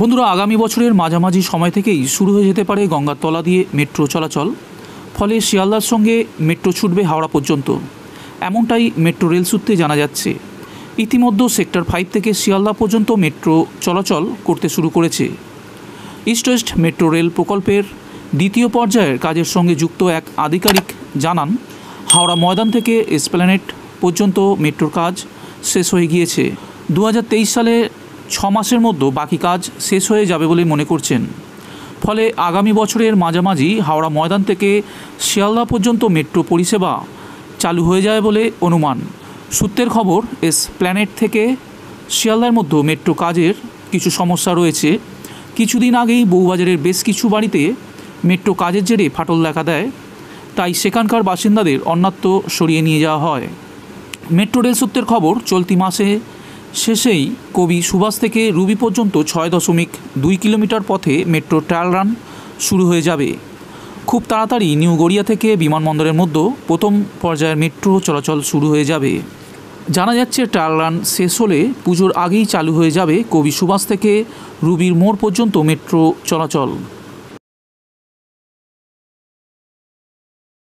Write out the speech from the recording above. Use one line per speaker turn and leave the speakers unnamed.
বন্ধুরা, আগামী বছরের মাঝামাঝি সময় থেকেই শুরু হয়ে যেতে পারে গঙ্গার তলা দিয়ে মেট্রো চলাচল। ফলে শিয়ালদার সঙ্গে মেট্রো ছুটবে হাওড়া পর্যন্ত, এমনটাই মেট্রো রেল সূত্রে জানা যাচ্ছে। ইতিমধ্যে সেক্টর 5 থেকে শিয়ালদা পর্যন্ত মেট্রো চলাচল করতে শুরু করেছে। ইস্ট ওয়েস্ট মেট্রো রেল প্রকল্পের দ্বিতীয় পর্যায়ের কাজের সঙ্গে যুক্ত এক আধিকারিক জানান, হাওড়া ময়দান থেকে এসপ্ল্যানেড পর্যন্ত মেট্রোর কাজ শেষ হয়ে গিয়েছে। 2023 সালে 6 মাসের মধ্যে বাকি কাজ শেষ হয়ে যাবে বলে মনে করছেন। ফলে আগামী বছরের মাঝামাঝি হাওড়া ময়দান থেকে শিয়ালদা পর্যন্ত মেট্রো পরিষেবা চালু হয়ে যায় বলে অনুমান। সূত্রের খবর, এসপ্ল্যানেড থেকে শিয়ালদার মধ্যে মেট্রো কাজের কিছু সমস্যা রয়েছে। কিছুদিন আগেই বউবাজারের বেশ কিছু বাড়িতে মেট্রো কাজের জেরে ফাটল দেখা দেয়, তাই সেখানকার বাসিন্দাদের অন্যত্র সরিয়ে নিয়ে যাওয়া হয়। মেট্রো রেল সূত্রের খবর, চলতি মাসে শেষেই কবি সুভাষ থেকে রুবি পর্যন্ত 6.2 কিলোমিটার পথে মেট্রো ট্রায়াল রান শুরু হয়ে যাবে। খুব তাড়াতাড়ি নিউ গড়িয়া থেকে বিমানবন্দরের মধ্যে প্রথম পর্যায়ের মেট্রো চলাচল শুরু হয়ে যাবে। জানা যাচ্ছে, ট্রায়াল রান শেষ হলে পুজোর আগেই চালু হয়ে যাবে কবি সুভাষ থেকে রুবির মোড় পর্যন্ত মেট্রো চলাচল।